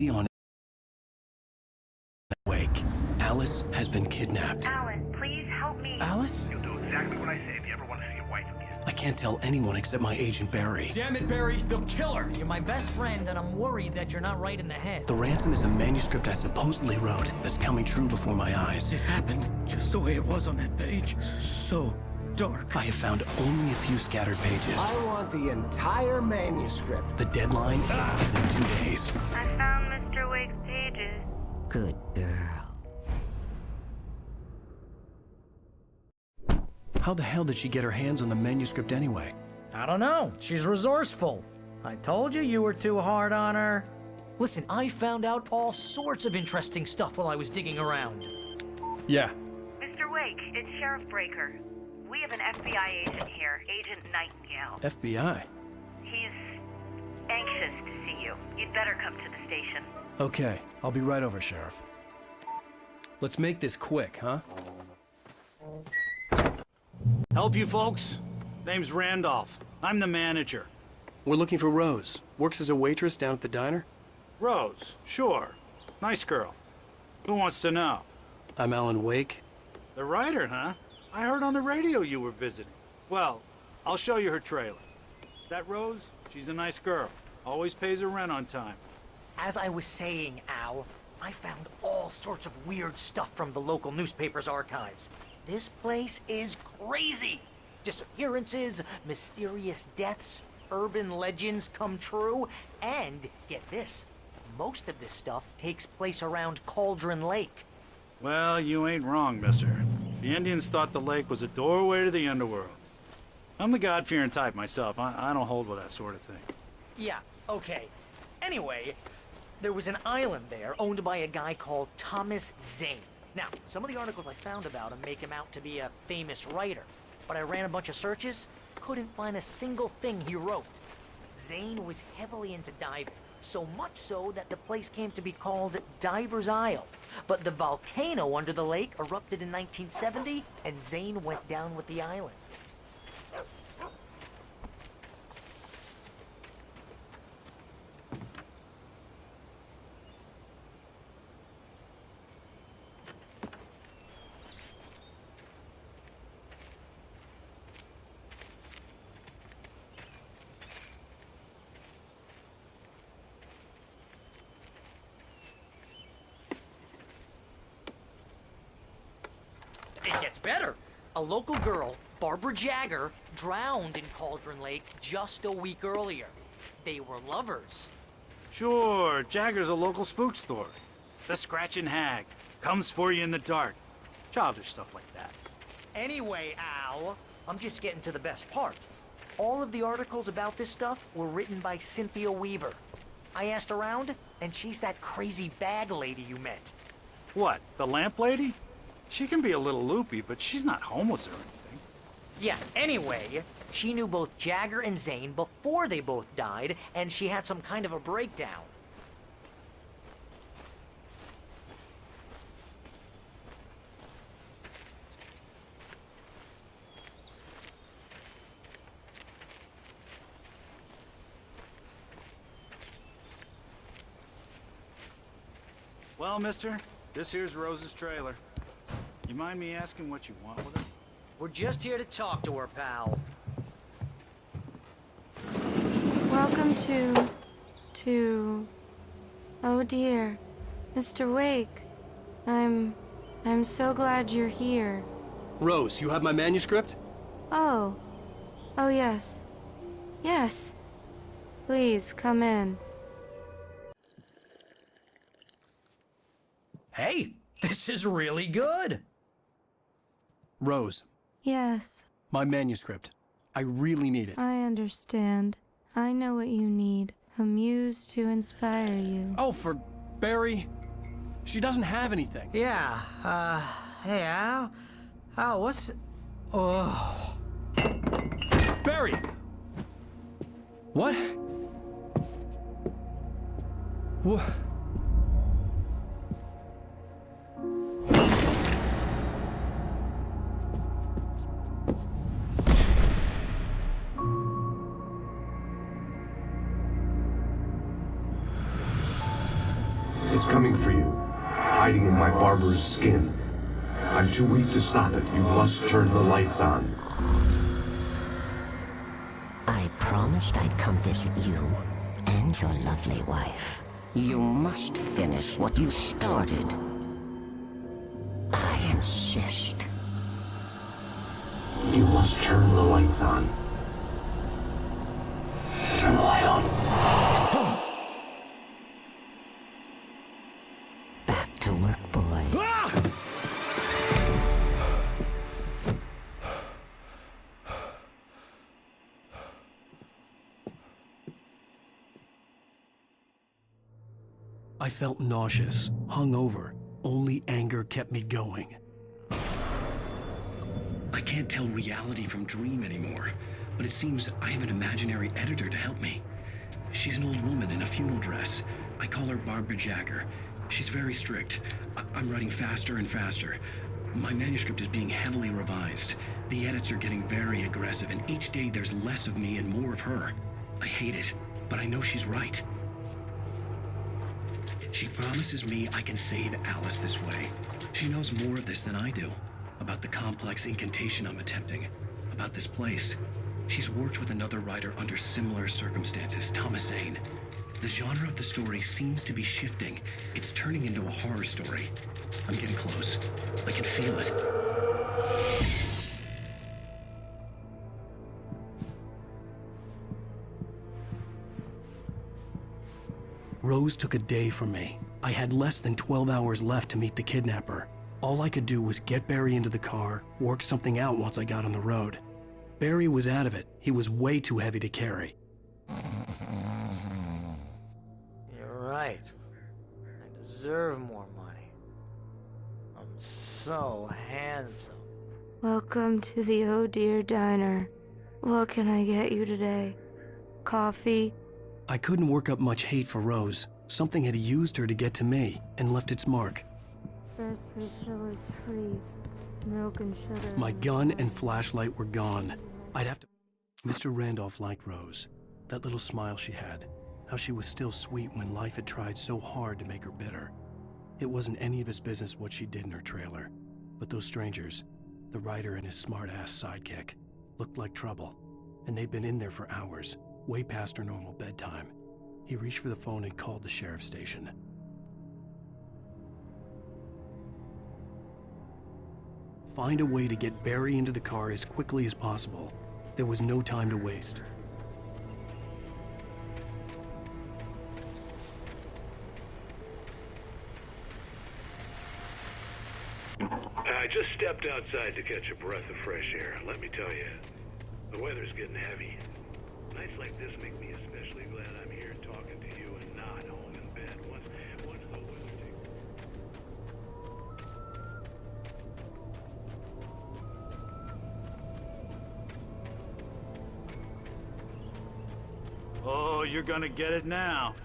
on Wake. Alice has been kidnapped. Alan, please help me. Alice? You'll do exactly what I say if you ever want to see your wife again. I can't tell anyone except my agent Barry. Damn it, Barry, they'll kill her! You're my best friend, and I'm worried that you're not right in the head. The ransom is a manuscript I supposedly wrote that's coming true before my eyes. It happened just the way it was on that page. So dark. I have found only a few scattered pages. I want the entire manuscript. The deadline is in 2 days. I found Mr. Wake's pages. Good girl. How the hell did she get her hands on the manuscript anyway? I don't know. She's resourceful. I told you you were too hard on her. Listen, I found out all sorts of interesting stuff while I was digging around. Yeah. Mr. Wake, it's Sheriff Breaker. We have an FBI agent here, Agent Nightingale. FBI? He's anxious to see you. You'd better come to the station. Okay, I'll be right over, Sheriff. Let's make this quick, huh? Help you folks? Name's Randolph. I'm the manager. We're looking for Rose. Works as a waitress down at the diner. Rose, sure. Nice girl. Who wants to know? I'm Alan Wake. The writer, huh? I heard on the radio you were visiting. Well, I'll show you her trailer. That Rose, she's a nice girl. Always pays her rent on time. As I was saying, Al, I found all sorts of weird stuff from the local newspaper's archives. This place is crazy. Disappearances, mysterious deaths, urban legends come true, and get this, most of this stuff takes place around Cauldron Lake. Well, you ain't wrong, mister. The Indians thought the lake was a doorway to the underworld. I'm the God-fearing type myself. I don't hold with that sort of thing. Yeah, okay. Anyway, there was an island there owned by a guy called Thomas Zane. Now, some of the articles I found about him make him out to be a famous writer, but I ran a bunch of searches, couldn't find a single thing he wrote. Zane was heavily into diving, so much so that the place came to be called Diver's Isle. But the volcano under the lake erupted in 1970, and Zane went down with the island. It gets better. A local girl, Barbara Jagger, drowned in Cauldron Lake just a week earlier. They were lovers. Sure, Jagger's a local spook story. The Scratching Hag comes for you in the dark. Childish stuff like that. Anyway, Al, I'm just getting to the best part. All of the articles about this stuff were written by Cynthia Weaver. I asked around, and she's that crazy bag lady you met. What, the lamp lady? She can be a little loopy, but she's not homeless or anything. Yeah, anyway, she knew both Jagger and Zane before they both died, and she had some kind of a breakdown. Well, mister, this here's Rose's trailer. You mind me asking what you want with it? We're just here to talk to her, pal. Welcome to... Oh dear, Mr. Wake. I'm so glad you're here. Rose, you have my manuscript? Oh. Oh yes. Yes. Please, come in. Hey, this is really good. Rose, Yes, my manuscript. I really need it. I understand. I know what you need. A muse to inspire you. Oh, for Barry? She doesn't have anything. Yeah, hey, Al? Al, what's... Oh... Barry! What? What? It's coming for you, hiding in my barber's skin. I'm too weak to stop it. You must turn the lights on. I promised I'd come visit you and your lovely wife. You must finish what you started. I insist. You must turn the lights on. Turn the light on. Back to work, boy. I felt nauseous, hungover. Only anger kept me going. I can't tell reality from dream anymore, but it seems I have an imaginary editor to help me. She's an old woman in a funeral dress. I call her Barbara Jagger. She's very strict. I'm writing faster and faster. My manuscript is being heavily revised. The edits are getting very aggressive, and each day there's less of me and more of her. I hate it, but I know she's right. She promises me I can save Alice this way. She knows more of this than I do. About the complex incantation I'm attempting. About this place. She's worked with another writer under similar circumstances, Thomas Zane. The genre of the story seems to be shifting. It's turning into a horror story. I'm getting close. I can feel it. Rose took a day from me. I had less than 12 hours left to meet the kidnapper. All I could do was get Barry into the car, work something out once I got on the road. Barry was out of it. He was way too heavy to carry. You're right. I deserve more money. I'm so handsome. Welcome to the Oh Dear Diner. What can I get you today? Coffee? I couldn't work up much hate for Rose. Something had used her to get to me and left its mark. First refill is free. Milk and sugar. My gun and flashlight were gone. I'd have to... Mr. Randolph liked Rose. That little smile she had. How she was still sweet when life had tried so hard to make her bitter. It wasn't any of his business what she did in her trailer. But those strangers, the writer and his smart-ass sidekick, looked like trouble. And they'd been in there for hours, way past her normal bedtime. He reached for the phone and called the sheriff's station. Find a way to get Barry into the car as quickly as possible. There was no time to waste. I just stepped outside to catch a breath of fresh air. Let me tell you, the weather's getting heavy. Nights like this make me especially glad I'm here talking to you and not home in bed. Once the weather takes... Oh, you're gonna get it now.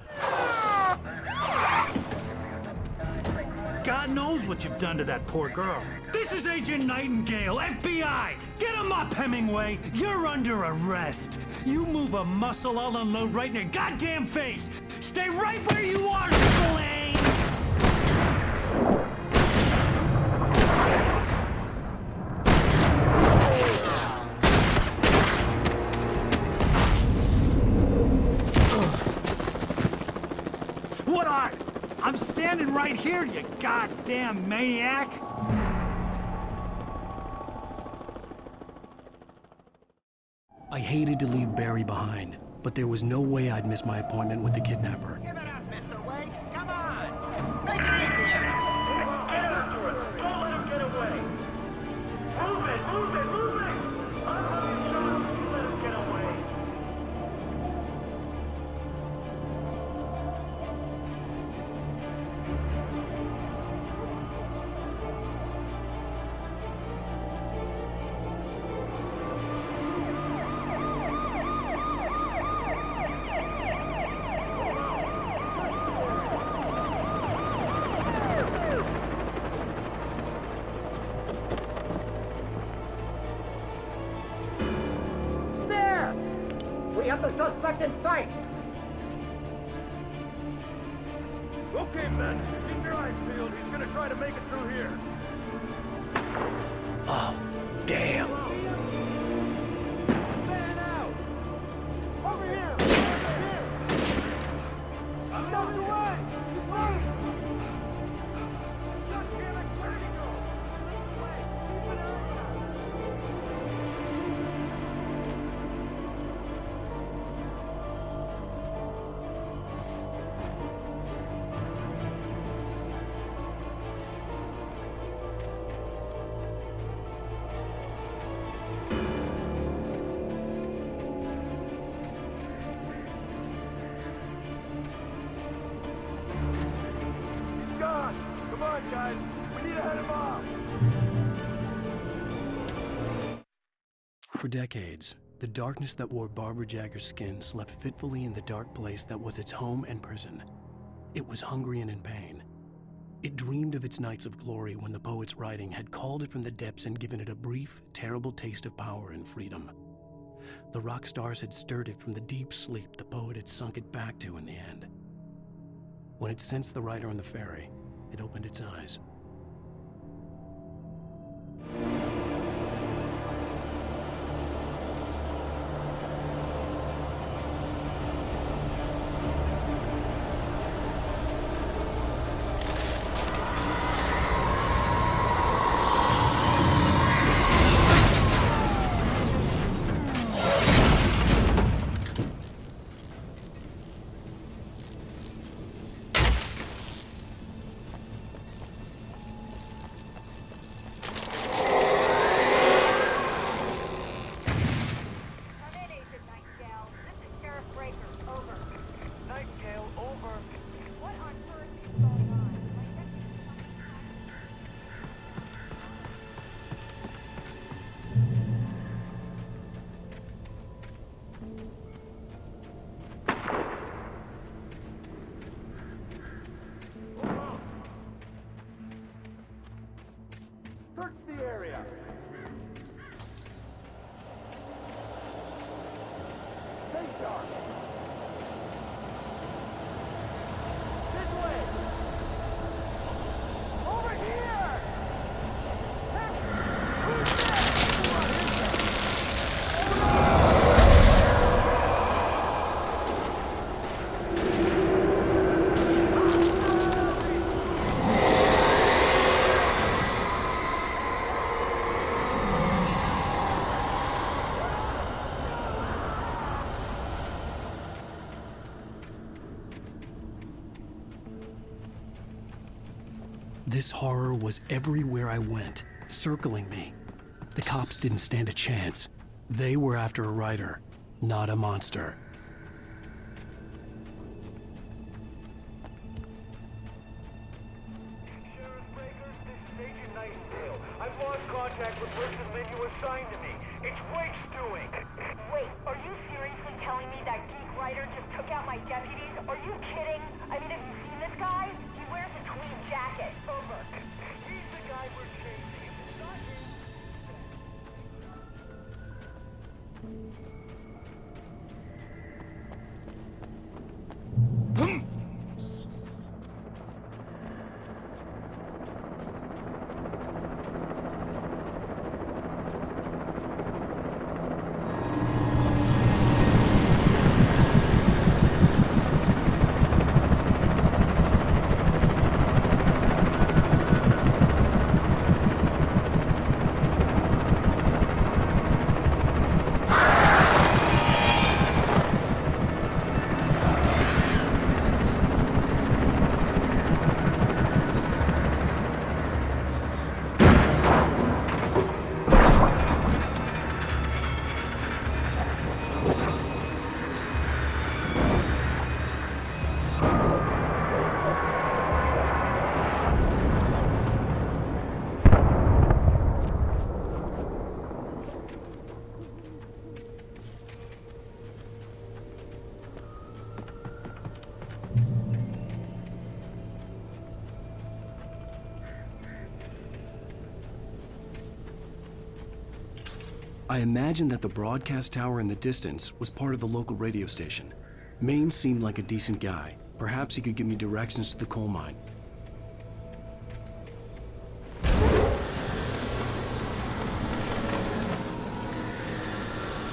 God knows what you've done to that poor girl. This is Agent Nightingale, FBI! Get him up, Hemingway! You're under arrest! You move a muscle, I'll unload right in your goddamn face! Stay right where you are, Spillane! What are? I'm standing right here, you goddamn maniac! I hated to leave Barry behind, but there was no way I'd miss my appointment with the kidnapper. Give it up, Mr. Wake! Come on! Make it easier! Get after it! Don't let him get away! Move it! Move it! Move it! I'm having shots if you let him get away! We have the suspect in sight! Okay, Ben. Keep your eyes peeled. He's gonna try to make it through here. Oh, damn. Fan out! Over here! Here! I'm out of the way! He's running! God damn it, where did he go? This way! Keep an eye out! He's gone! Come on, guys! We need to head him off! For decades, the darkness that wore Barbara Jagger's skin slept fitfully in the dark place that was its home and prison. It was hungry and in pain. It dreamed of its nights of glory when the poet's writing had called it from the depths and given it a brief, terrible taste of power and freedom. The rock stars had stirred it from the deep sleep the poet had sunk it back to in the end. When it sensed the writer on the ferry, it opened its eyes. Search the area! Stay sharp! This way! Over here! Hey! Who's there? What is that? This horror was everywhere I went, circling me. The cops didn't stand a chance. They were after a writer, not a monster. Sheriff Breaker, this is Agent Nightingale. I've lost contact with Richard Lynn you assigned to me. It's Wake's doing. Wait, are you seriously telling me that geek writer just took out my deputies? Are you kidding? I mean, have you seen this guy? He wears a tweed jacket. Over. He's the guy we're chasing. If it's not him... I imagined that the broadcast tower in the distance was part of the local radio station. Maine seemed like a decent guy, Perhaps he could give me directions to the coal mine.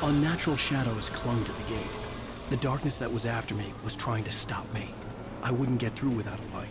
Unnatural shadows clung to the gate. The darkness that was after me was trying to stop me. I wouldn't get through without a light.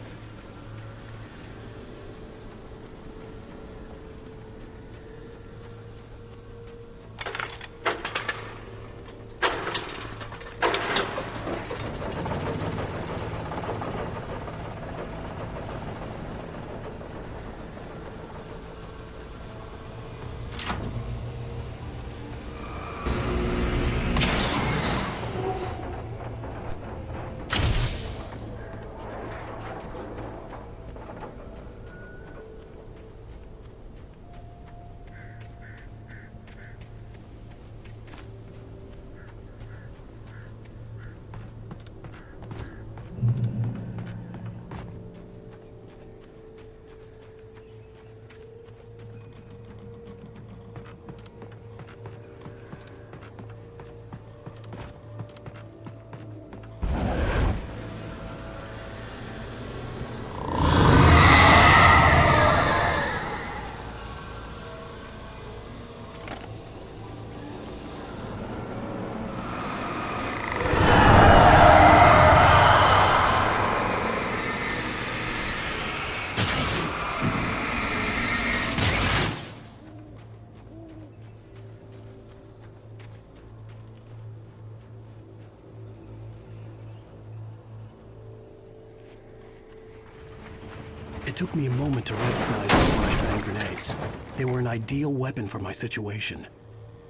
It took me a moment to recognize the flashbang grenades. They were an ideal weapon for my situation.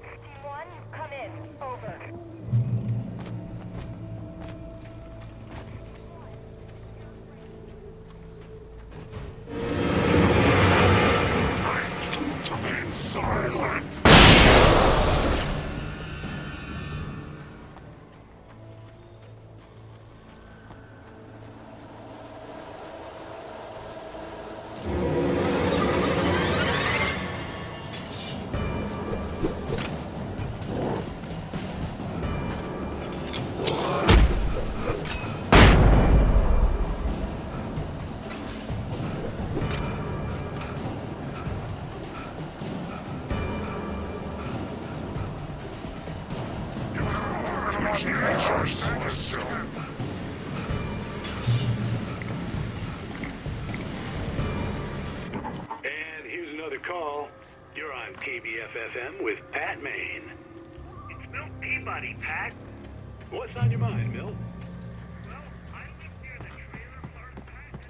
Team 1, come in. Over. And here's another call. You're on KBF-FM with Pat Maine. It's Milt Peabody, Pat. What's on your mind, Milt? Well, I live near the trailer park, Pat,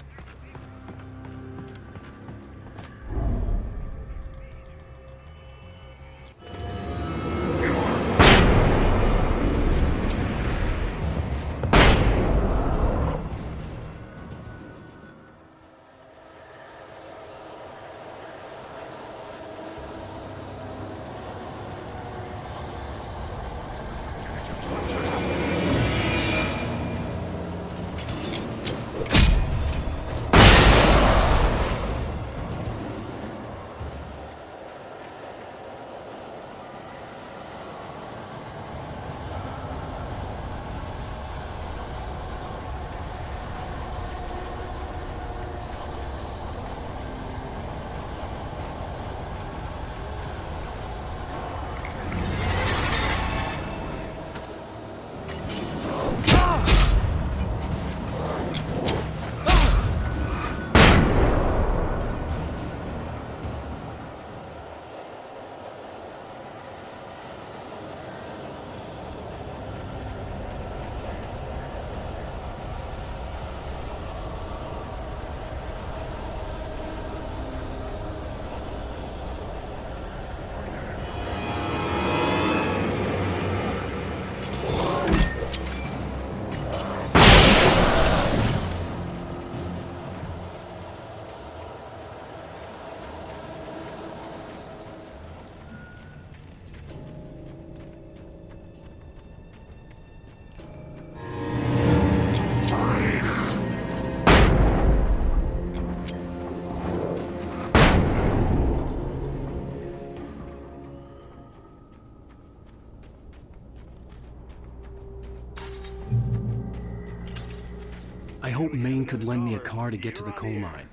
hoped Maine could lend me a car to get to the coal mine.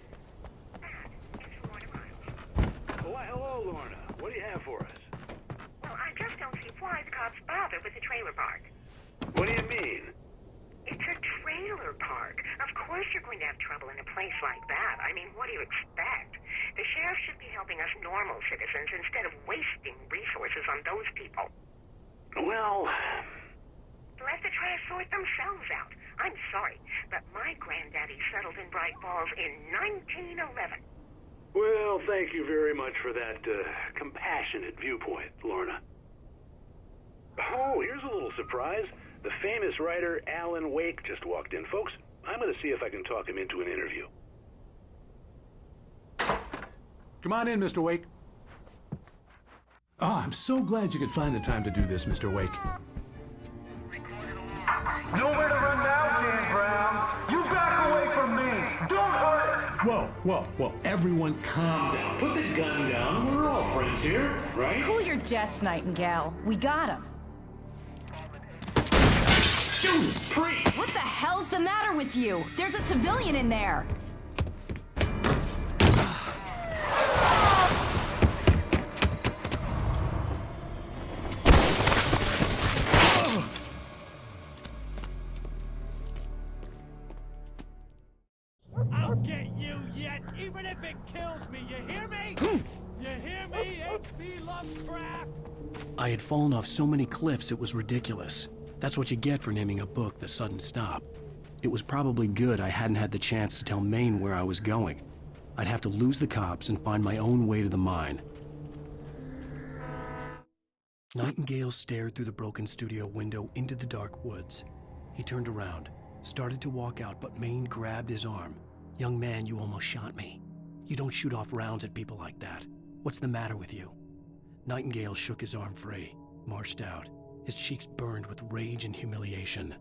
Why, hello, Lorna. What do you have for us? Well, I just don't see why the cops bother with the trailer park. What do you mean? It's a trailer park. Of course you're going to have trouble in a place like that. I mean, what do you expect? The sheriff should be helping us normal citizens instead of wasting resources on those people. Well... Let the trash sort themselves out. I'm sorry, but my granddaddy settled in Bright Falls in 1911. Well, thank you very much for that compassionate viewpoint, Lorna. Oh, here's a little surprise. The famous writer Alan Wake just walked in. Folks, I'm going to see if I can talk him into an interview. Come on in, Mr. Wake. Oh, I'm so glad you could find the time to do this, Mr. Wake. Nowhere to run now, Dan Brown. You back away from me. Don't hurt. Whoa. Everyone calm down. Put the gun down. We're all friends here, right? Cool your jets, Nightingale. We got him. Judas Priest! What the hell's the matter with you? There's a civilian in there. I'll get you yet, even if it kills me. You hear me? You hear me, H.P. Lovecraft? I had fallen off so many cliffs it was ridiculous. That's what you get for naming a book The Sudden Stop. It was probably good I hadn't had the chance to tell Maine where I was going. I'd have to lose the cops and find my own way to the mine. Nightingale stared through the broken studio window into the dark woods. He turned around, started to walk out, but Maine grabbed his arm. "Young man, you almost shot me. You don't shoot off rounds at people like that. What's the matter with you?" Nightingale shook his arm free, marched out. His cheeks burned with rage and humiliation.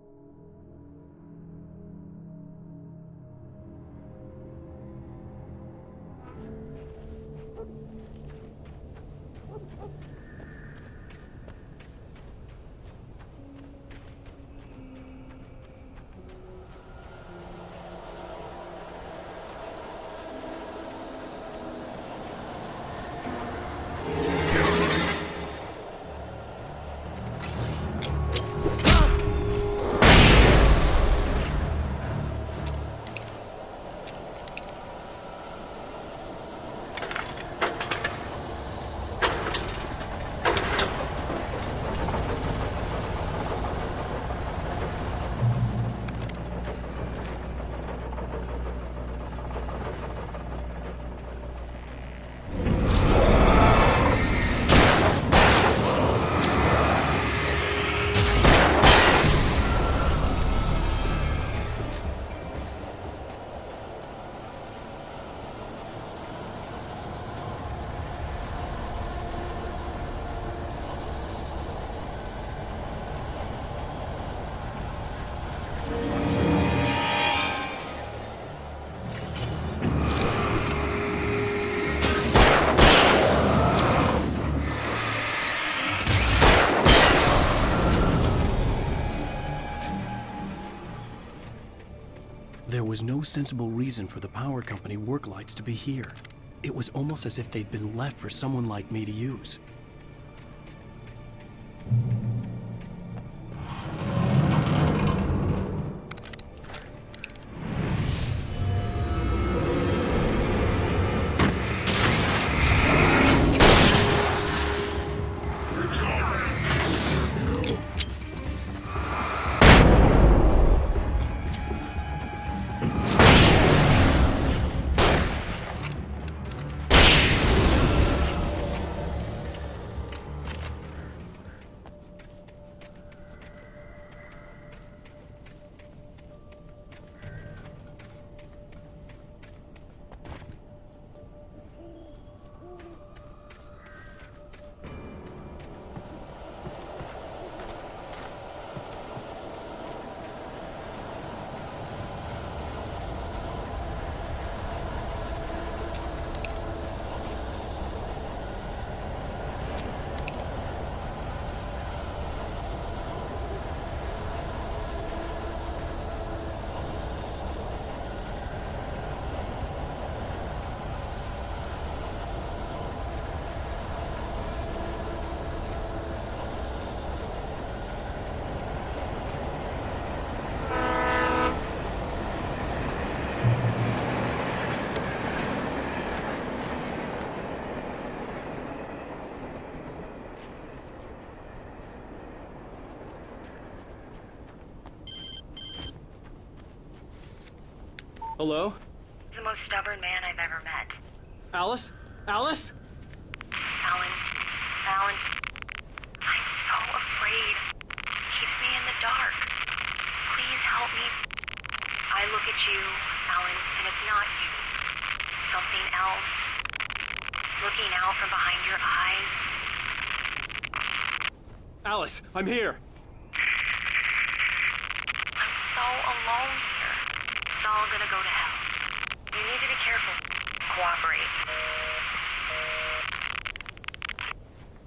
There was no sensible reason for the power company work lights to be here. It was almost as if they'd been left for someone like me to use. Hello? The most stubborn man I've ever met. Alice? Alice? Alan. Alan. I'm so afraid. Keeps me in the dark. Please help me. I look at you, Alan, and it's not you. Something else. Looking out from behind your eyes. Alice, I'm here. I'm so alone here. It's all gonna go to hell. You need to be careful. Cooperate.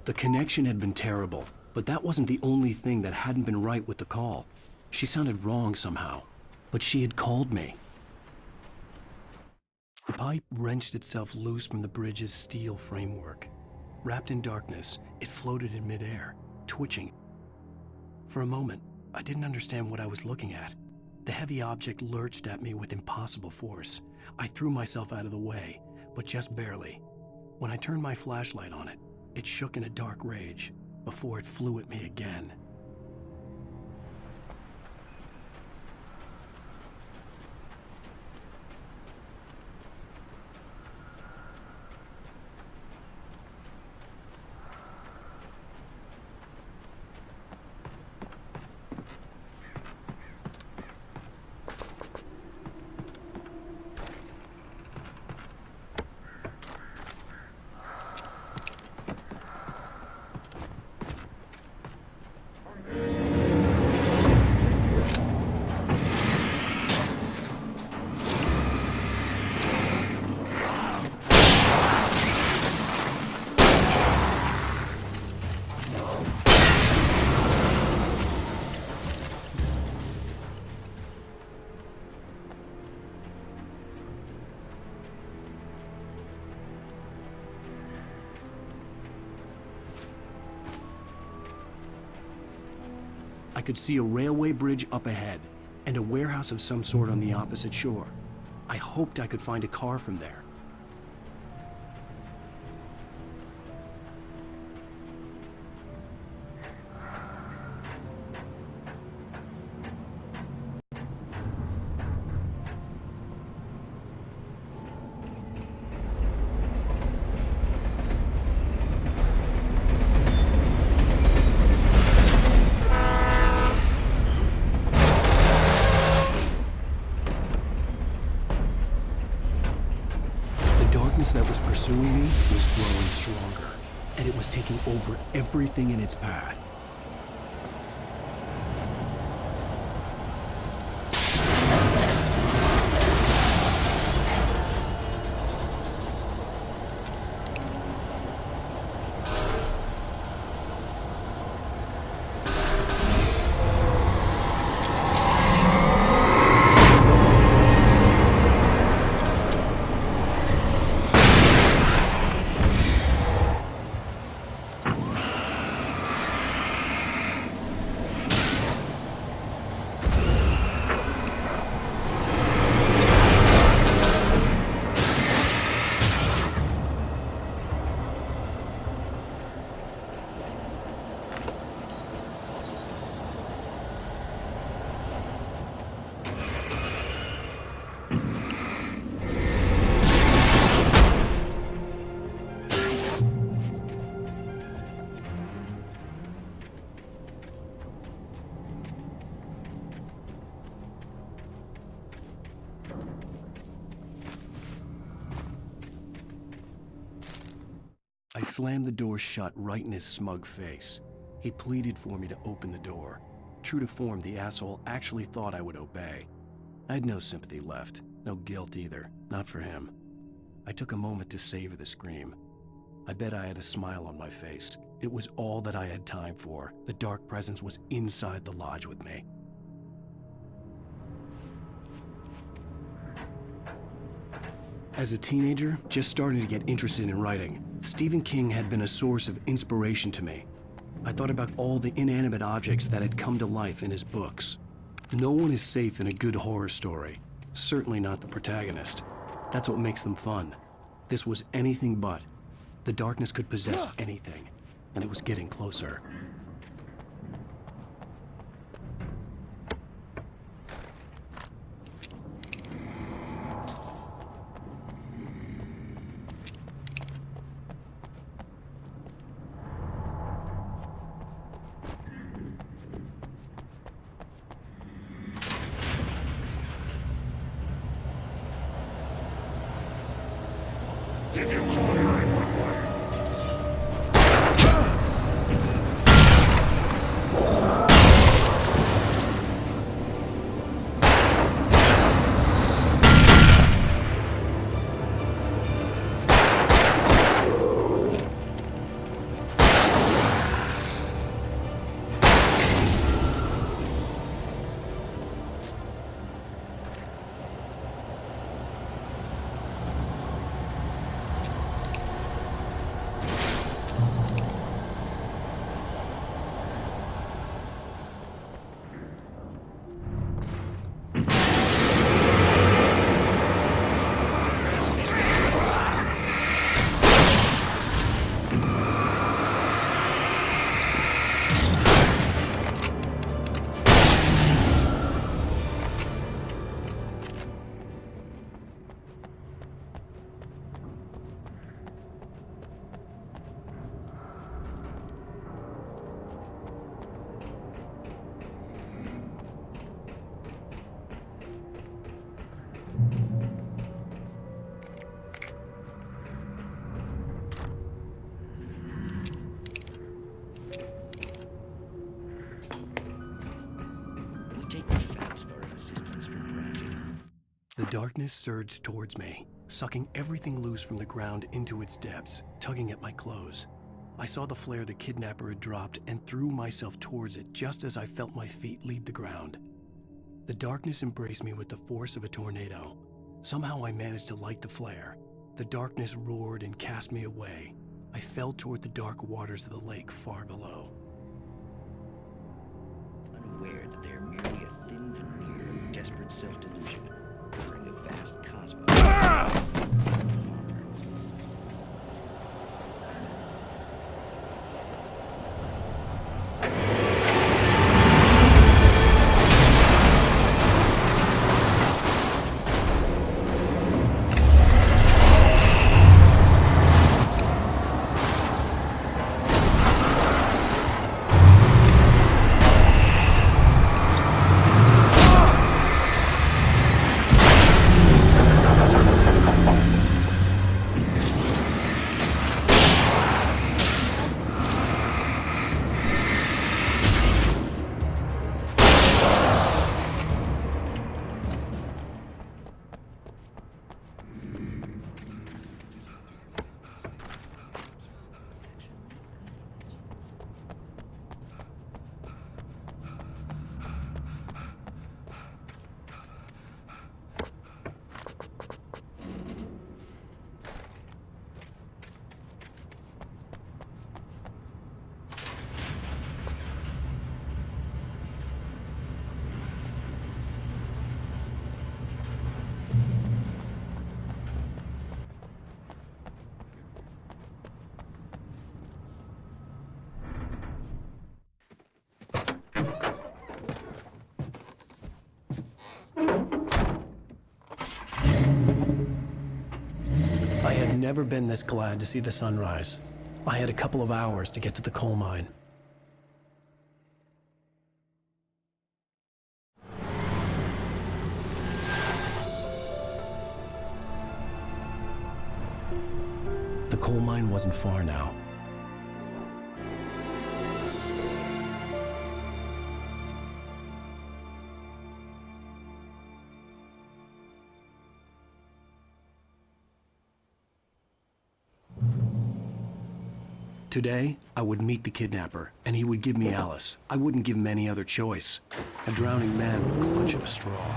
The connection had been terrible, but that wasn't the only thing that hadn't been right with the call. She sounded wrong somehow, but she had called me. The pipe wrenched itself loose from the bridge's steel framework. Wrapped in darkness, it floated in midair, twitching. For a moment, I didn't understand what I was looking at. The heavy object lurched at me with impossible force. I threw myself out of the way, but just barely. When I turned my flashlight on it, it shook in a dark rage before it flew at me again. I could see a railway bridge up ahead and a warehouse of some sort on the opposite shore. I hoped I could find a car from there. That was pursuing me was growing stronger, and it was taking over everything in its path. I slammed the door shut right in his smug face. He pleaded for me to open the door. True to form, the asshole actually thought I would obey. I had no sympathy left, no guilt either, not for him. I took a moment to savor the scream. I bet I had a smile on my face. It was all that I had time for. The dark presence was inside the lodge with me. As a teenager, just starting to get interested in writing, Stephen King had been a source of inspiration to me. I thought about all the inanimate objects that had come to life in his books. No one is safe in a good horror story. Certainly not the protagonist. That's what makes them fun. This was anything but. The darkness could possess anything, and it was getting closer. Did you call 911? The darkness surged towards me, sucking everything loose from the ground into its depths, tugging at my clothes. I saw the flare the kidnapper had dropped and threw myself towards it just as I felt my feet leave the ground. The darkness embraced me with the force of a tornado. Somehow I managed to light the flare. The darkness roared and cast me away. I fell toward the dark waters of the lake far below. Unaware that they are merely a thin veneer of desperate self-delusion, covering a vast cosmos. I had never been this glad to see the sunrise. I had a couple of hours to get to the coal mine. The coal mine wasn't far now. Today, I would meet the kidnapper, and he would give me Alice. I wouldn't give him any other choice. A drowning man would clutch at a straw.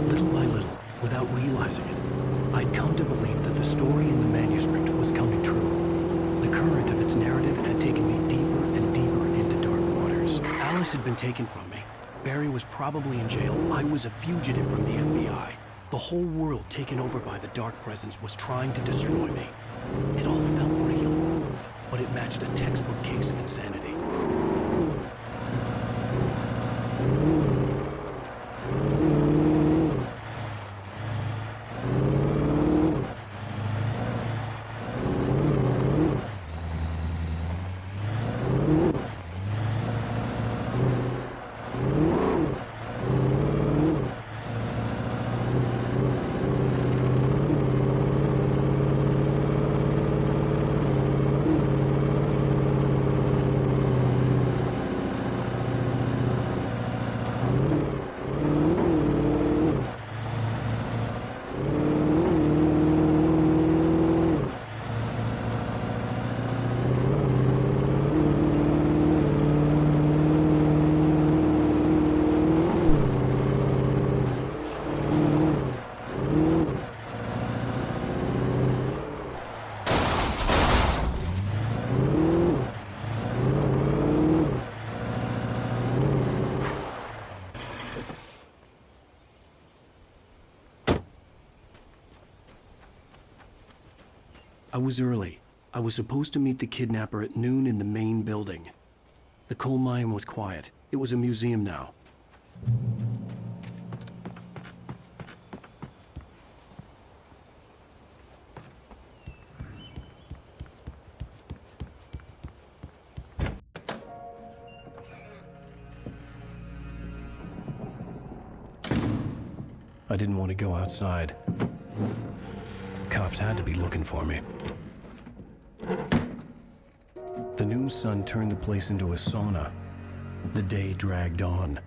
Little by little, without realizing it, I'd come to believe that the story in the manuscript was coming true. The current of its narrative had taken me deeper and deeper into dark waters. Alice had been taken from me. Barry was probably in jail. I was a fugitive from the FBI. The whole world taken over by the Dark Presence was trying to destroy me. It all felt real, but it matched a textbook case of insanity. I was early. I was supposed to meet the kidnapper at noon in the main building. The coal mine was quiet. It was a museum now. I didn't want to go outside. Cops had to be looking for me. The noon sun turned the place into a sauna. The day dragged on.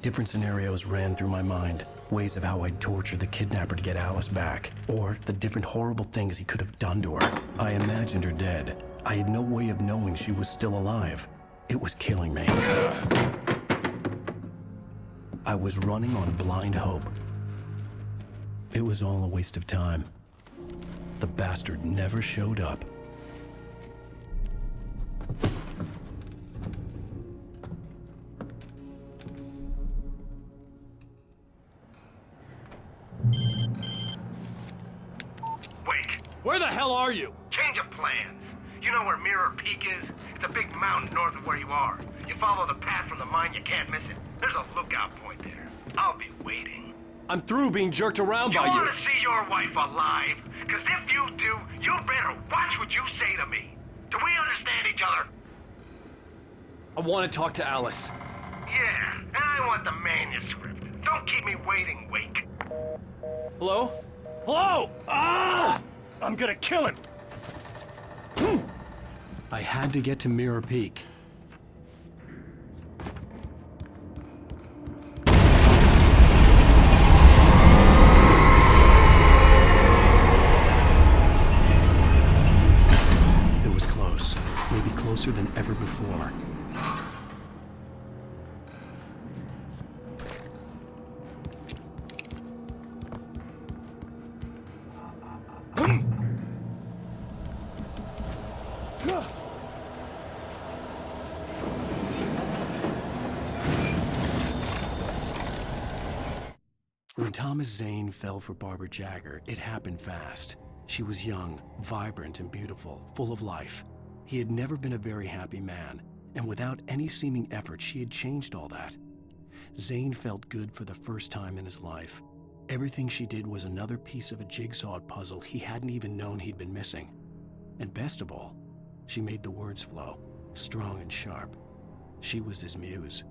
Different scenarios ran through my mind. Ways of how I'd torture the kidnapper to get Alice back. Or the different horrible things he could have done to her. I imagined her dead. I had no way of knowing she was still alive. It was killing me. I was running on blind hope. It was all a waste of time. The bastard never showed up. Wait, Where the hell are you? change of plans. You know where Mirror Peak is? It's a big mountain north of where you are. You follow the path from the mine, you can't miss it. There's a lookout point there. I'll be waiting. I'm through being jerked around You by you. want to see your wife alive? Because if you do, you better watch what you say to me. Do we understand each other? I want to talk to Alice. Yeah, and I want the manuscript. Don't keep me waiting, Wake. Hello? Hello! Ah! I'm gonna kill him! I had to get to Mirror Peak. It was close. Maybe closer than ever before. When Thomas Zane fell for Barbara Jagger, it happened fast. She was young, vibrant, and beautiful, full of life. He had never been a very happy man, and without any seeming effort, she had changed all that. Zane felt good for the first time in his life. Everything she did was another piece of a jigsaw puzzle he hadn't even known he'd been missing. And best of all, she made the words flow, strong and sharp. She was his muse.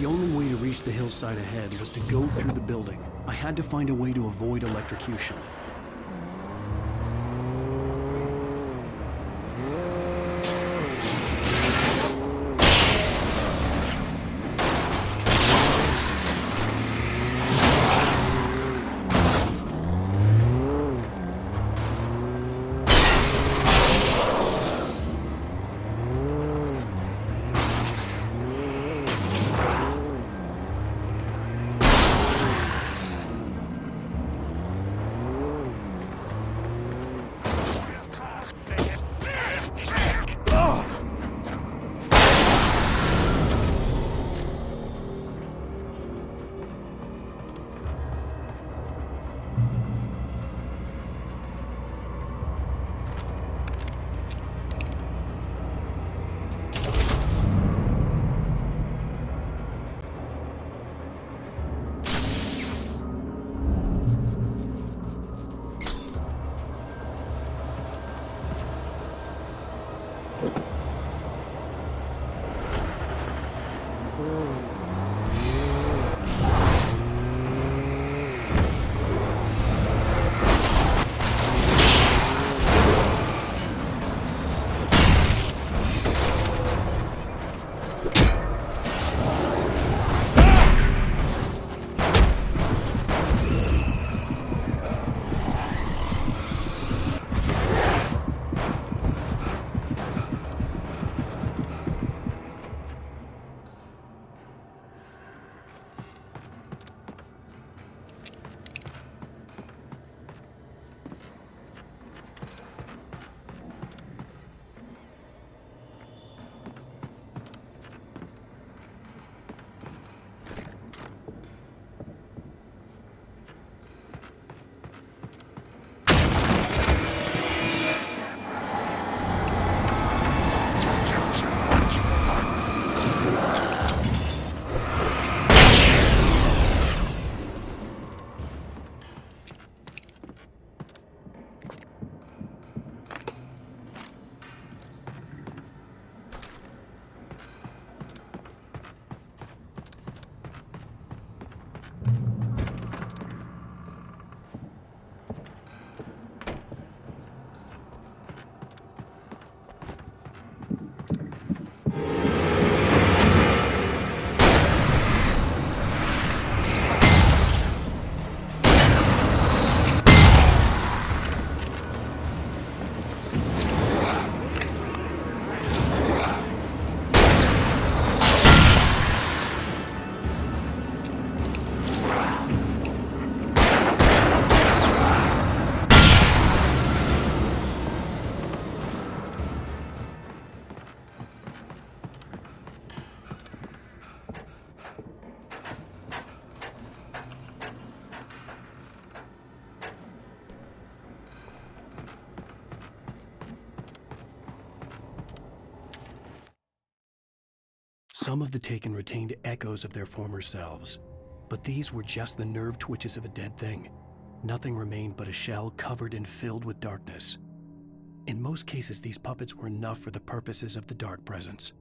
The only way to reach the hillside ahead was to go through the building. I had to find a way to avoid electrocution. Some of the Taken retained echoes of their former selves, but these were just the nerve twitches of a dead thing. Nothing remained but a shell covered and filled with darkness. In most cases, these puppets were enough for the purposes of the Dark Presence.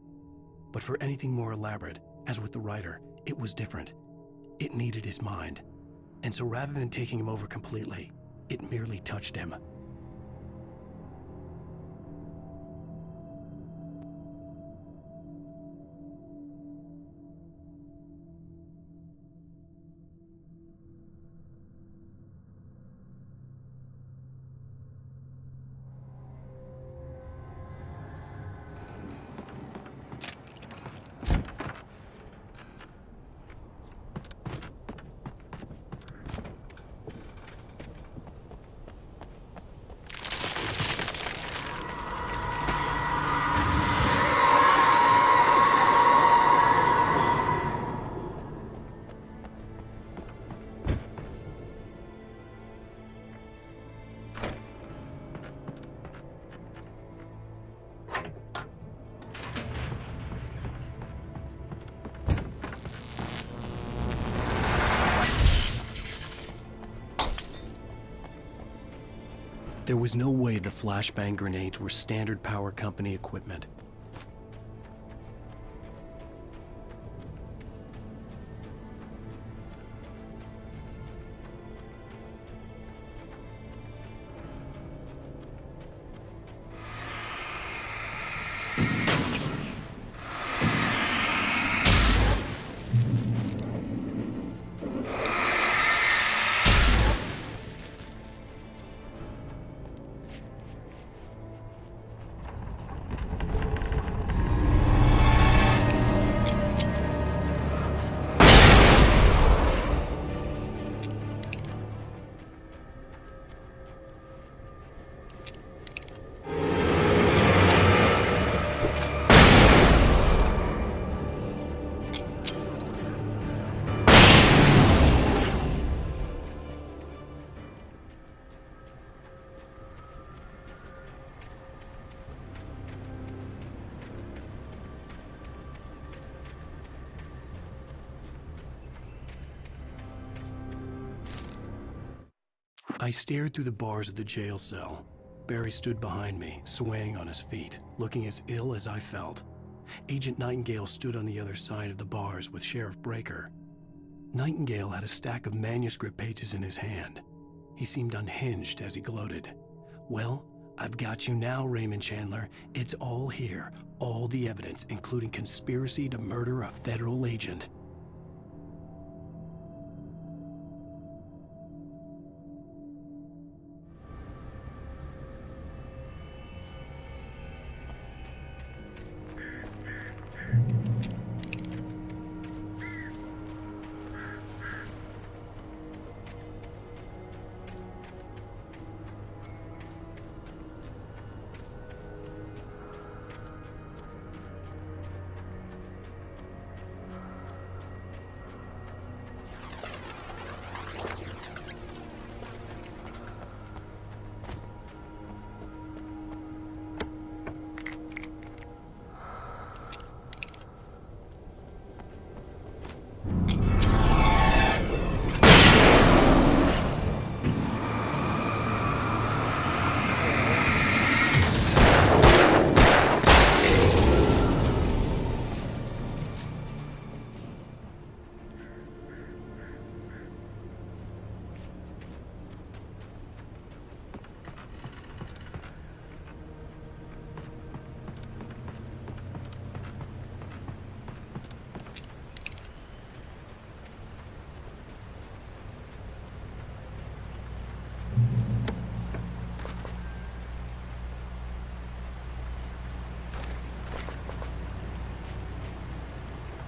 But for anything more elaborate, as with the writer, it was different. It needed his mind. And so rather than taking him over completely, it merely touched him. There was no way the flashbang grenades were Standard Power Company equipment. I stared through the bars of the jail cell. Barry stood behind me, swaying on his feet, looking as ill as I felt. Agent Nightingale stood on the other side of the bars with Sheriff Breaker. Nightingale had a stack of manuscript pages in his hand. He seemed unhinged as he gloated. "Well, I've got you now, Raymond Chandler. It's all here. All the evidence, including conspiracy to murder a federal agent."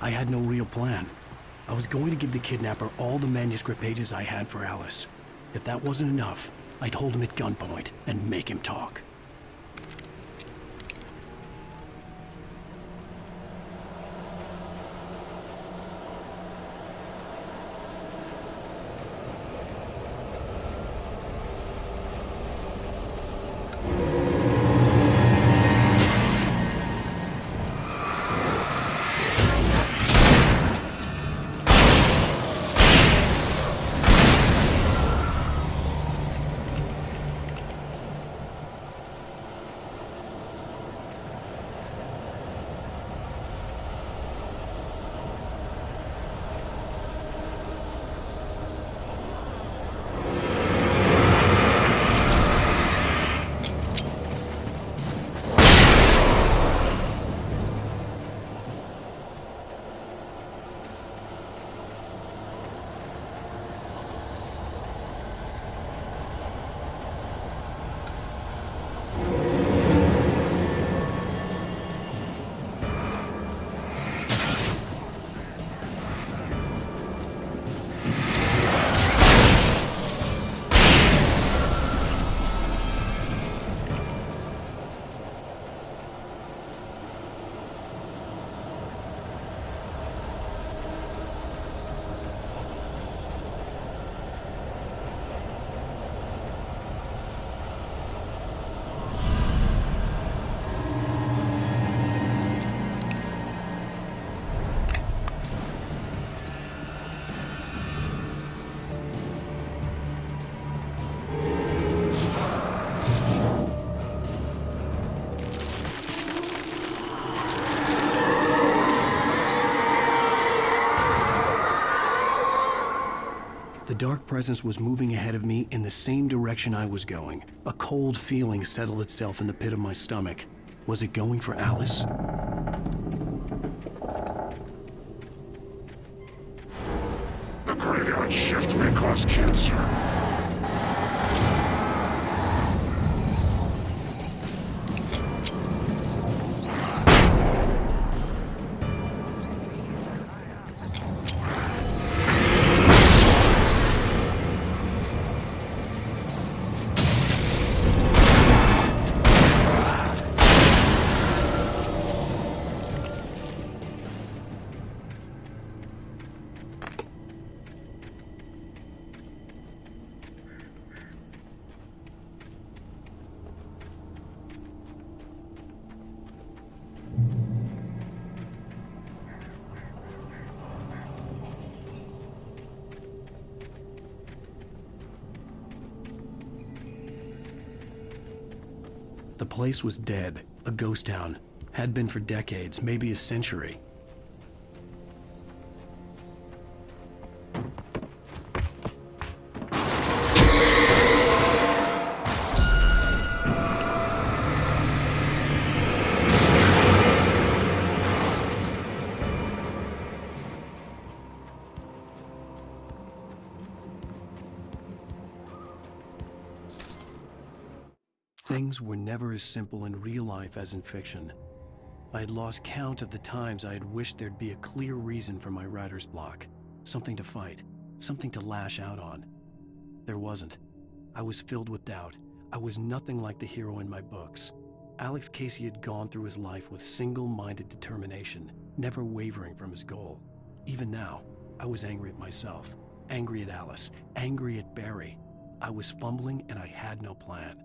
I had no real plan. I was going to give the kidnapper all the manuscript pages I had for Alice. If that wasn't enough, I'd hold him at gunpoint and make him talk. The dark presence was moving ahead of me in the same direction I was going. A cold feeling settled itself in the pit of my stomach. Was it going for Alice? The graveyard shift may cause cancer. The place was dead, a ghost town. Had been for decades, maybe a century. Things were never as simple in real life as in fiction. I had lost count of the times I had wished there'd be a clear reason for my writer's block. Something to fight, something to lash out on. There wasn't. I was filled with doubt. I was nothing like the hero in my books. Alex Casey had gone through his life with single-minded determination, never wavering from his goal. Even now, I was angry at myself, angry at Alice, angry at Barry. I was fumbling and I had no plan.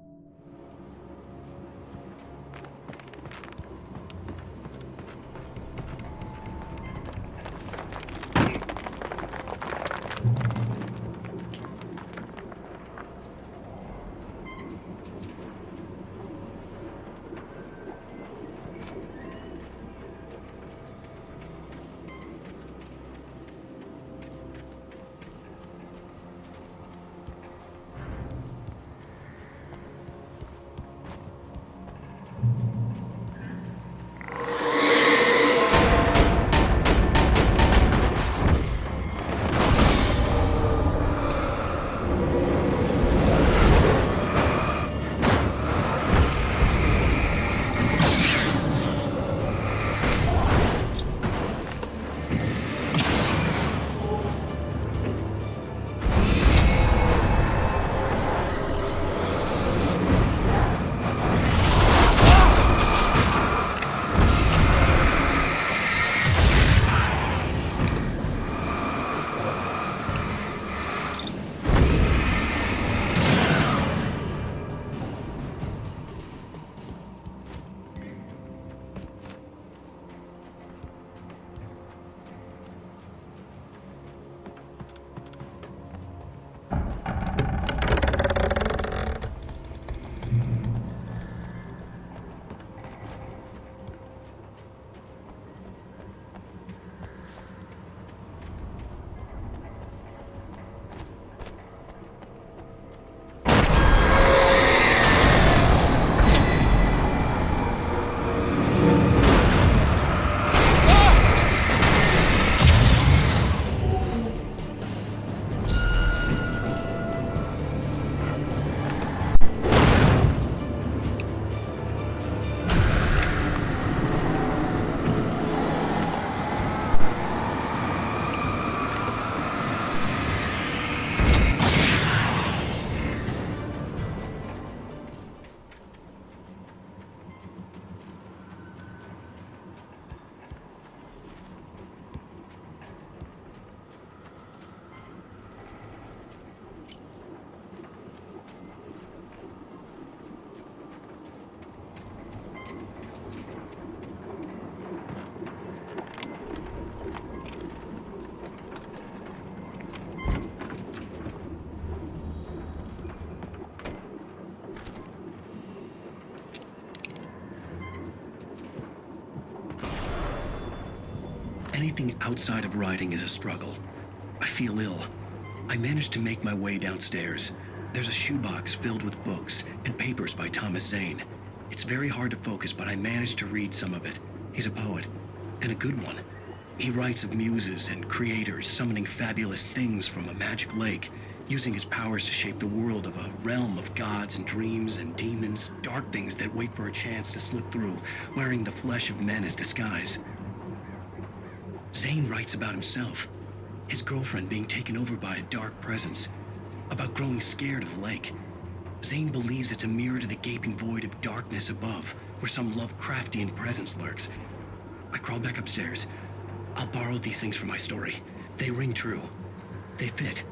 Anything outside of writing is a struggle. I feel ill. I managed to make my way downstairs. There's a shoebox filled with books and papers by Thomas Zane. It's very hard to focus, but I managed to read some of it. He's a poet, and a good one. He writes of muses and creators summoning fabulous things from a magic lake, using his powers to shape the world of a realm of gods and dreams and demons, dark things that wait for a chance to slip through, wearing the flesh of men as disguise. Zane writes about himself, his girlfriend being taken over by a dark presence, about growing scared of the lake. Zane believes it's a mirror to the gaping void of darkness above, where some Lovecraftian presence lurks. I crawl back upstairs. I'll borrow these things for my story. They ring true. They fit.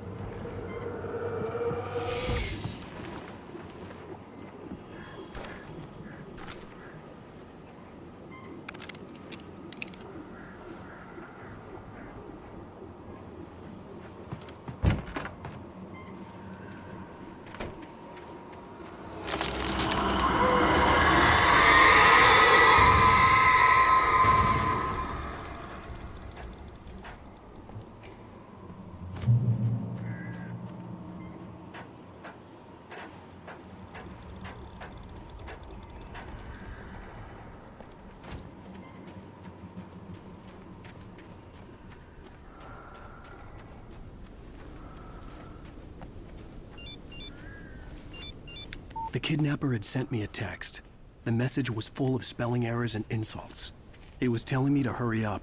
The kidnapper had sent me a text. The message was full of spelling errors and insults. It was telling me to hurry up.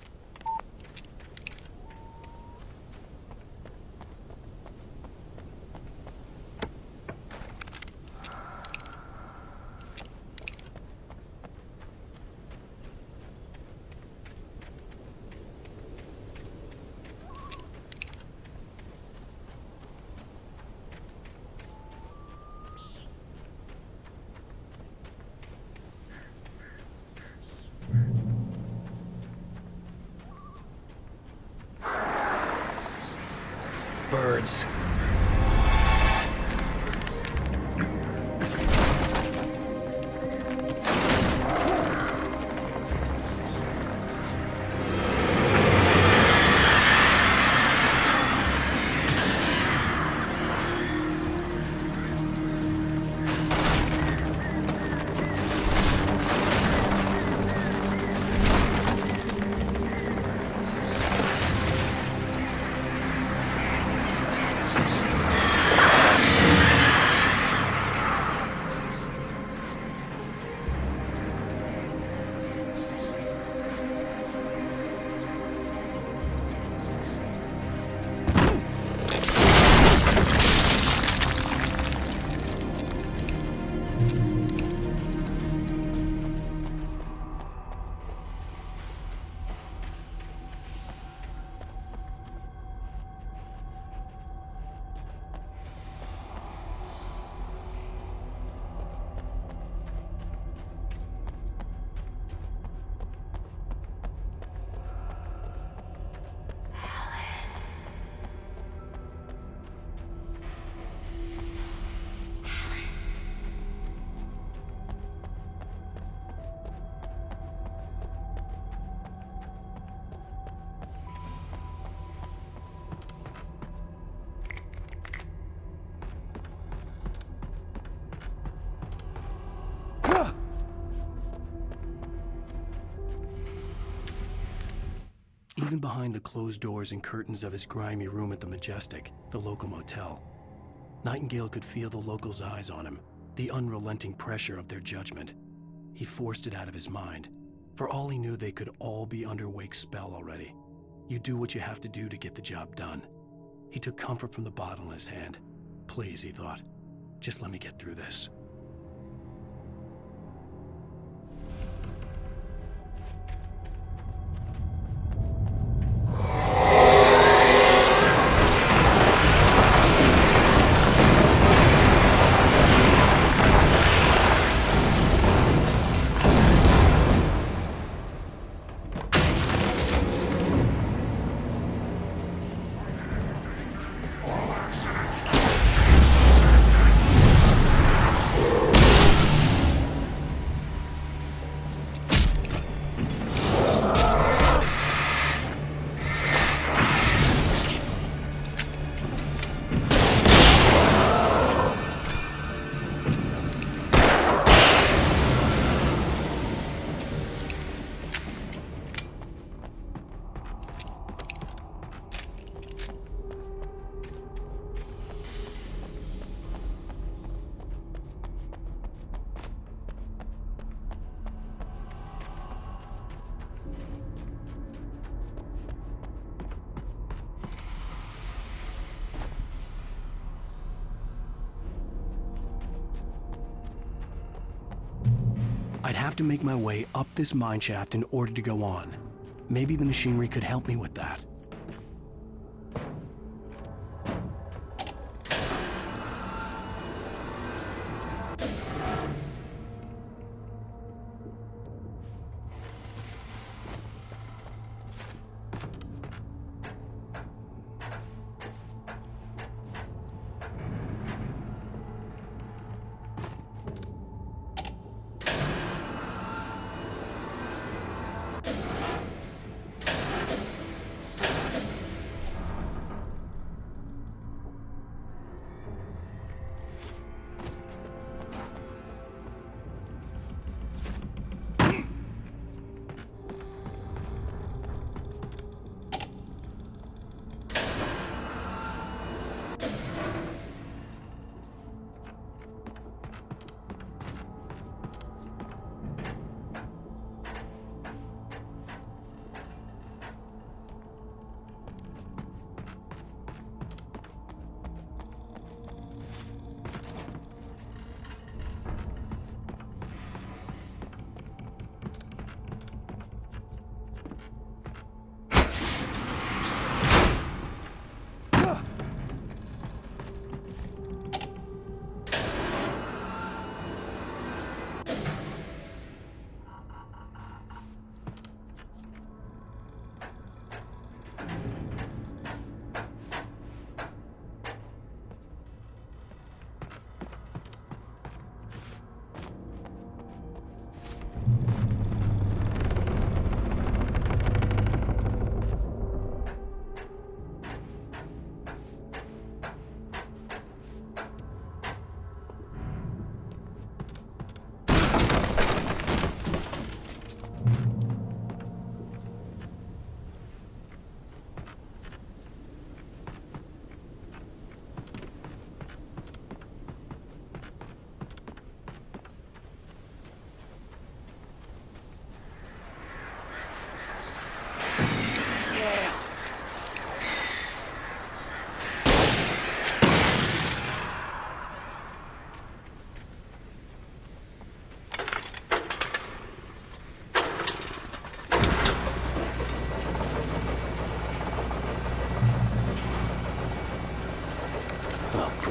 Birds. Even behind the closed doors and curtains of his grimy room at the Majestic, the local motel, Nightingale could feel the locals' eyes on him, the unrelenting pressure of their judgment. He forced it out of his mind. For all he knew, they could all be under Wake's spell already. You do what you have to do to get the job done. He took comfort from the bottle in his hand. Please, he thought, just let me get through this. I'd have to make my way up this mine shaft in order to go on. Maybe the machinery could help me with that.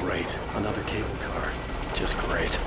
Great. Another cable car. Just great.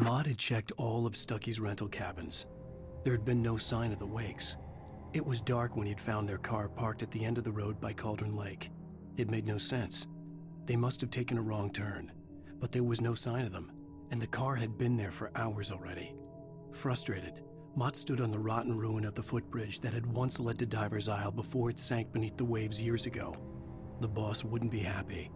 Maude had checked all of Stucky's rental cabins. There had been no sign of the Wakes. It was dark when he'd found their car parked at the end of the road by Cauldron Lake. It made no sense. They must have taken a wrong turn, but there was no sign of them, and the car had been there for hours already. Frustrated, Mott stood on the rotten ruin of the footbridge that had once led to Diver's Isle before it sank beneath the waves years ago. The boss wouldn't be happy.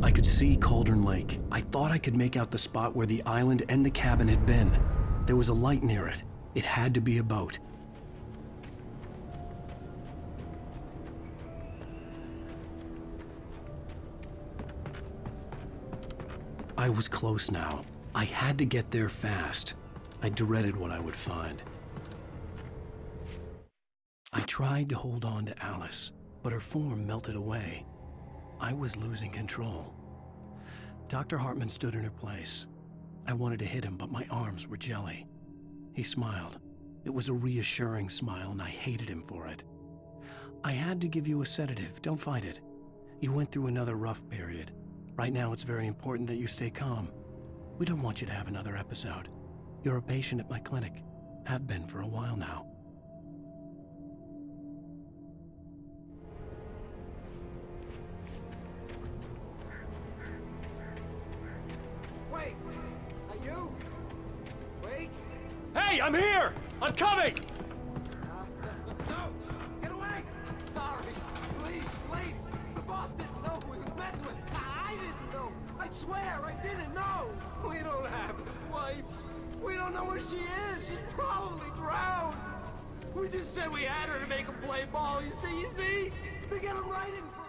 I could see Cauldron Lake. I thought I could make out the spot where the island and the cabin had been. There was a light near it. It had to be a boat. I was close now. I had to get there fast. I dreaded what I would find. I tried to hold on to Alice, but her form melted away. I was losing control. Dr. Hartman stood in her place. I wanted to hit him, but my arms were jelly. He smiled. It was a reassuring smile, and I hated him for it. I had to give you a sedative. Don't fight it. You went through another rough period. Right now, it's very important that you stay calm. We don't want you to have another episode. You're a patient at my clinic. Have been for a while now. Wait! Are you? Wait! Hey, I'm here! I'm coming! No! Get away! I'm sorry. Please, wait! The boss didn't know who he was messing with. I didn't know. I swear, I didn't know. We don't have a wife. We don't know where she is. She's probably drowned. We just said we had her to make him play ball. You see? To get him right in for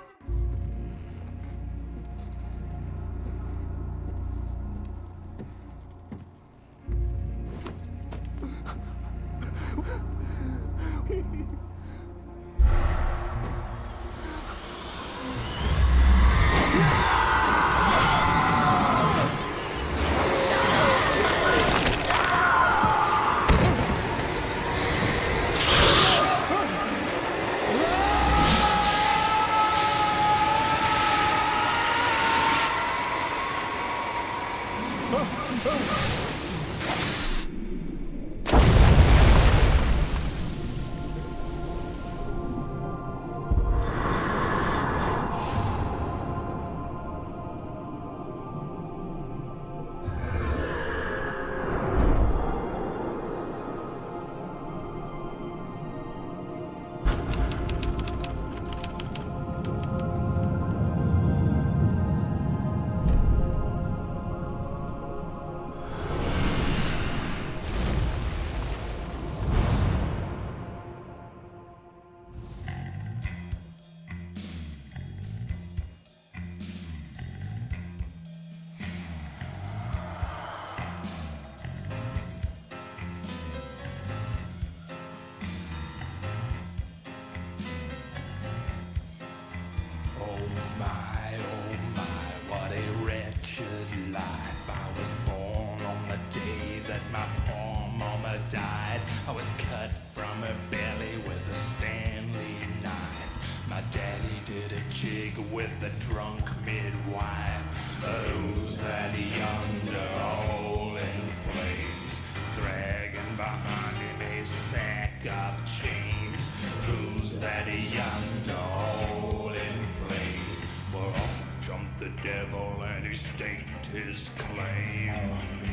I was cut from her belly with a Stanley knife. My daddy did a jig with a drunk midwife. Who's that yonder all in flames, dragging behind him a sack of chains? Who's that yonder all in flames? Well, up jumped the devil and he staked his claim on me.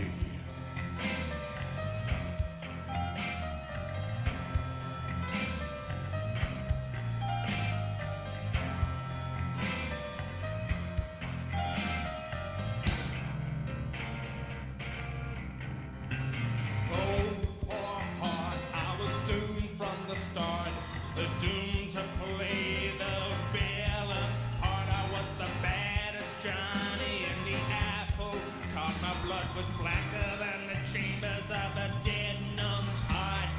Doomed to play the villain's part. I was the baddest Johnny in the apple cart. My blood was blacker than the chambers of a dead nun's heart.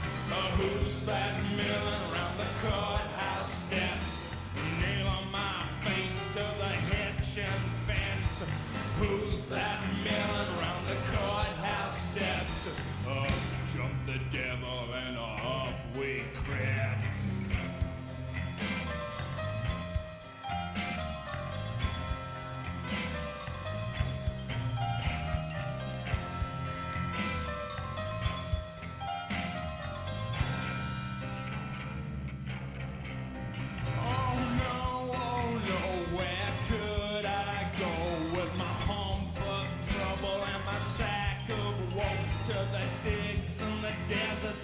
Who's that milling around the courthouse steps? Nail on my face to the hitching fence. Who's that milling around the courthouse steps? Up jumped the devil and off we crept.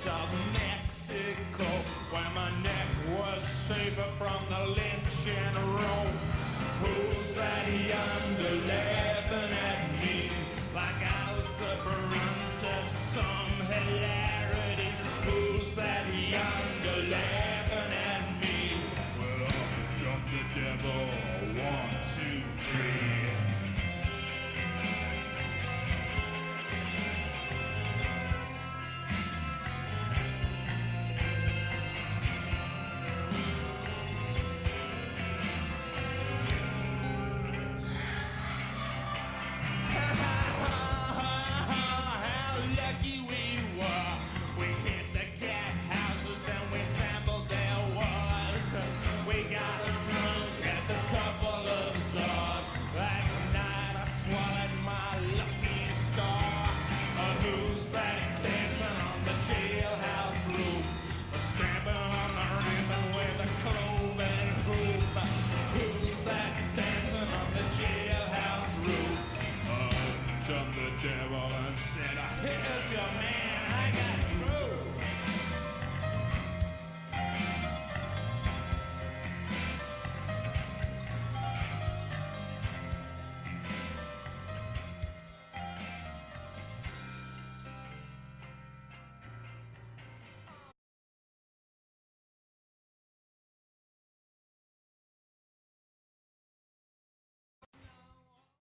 Of Mexico, where my neck was safer from the lynching rope. Who's that yonder laughing at me like I was the brunt of some hilarity? Who's that yonder laughing at me? Well, up jumped the devil, 1, 2, 3. Lucky we were. We hit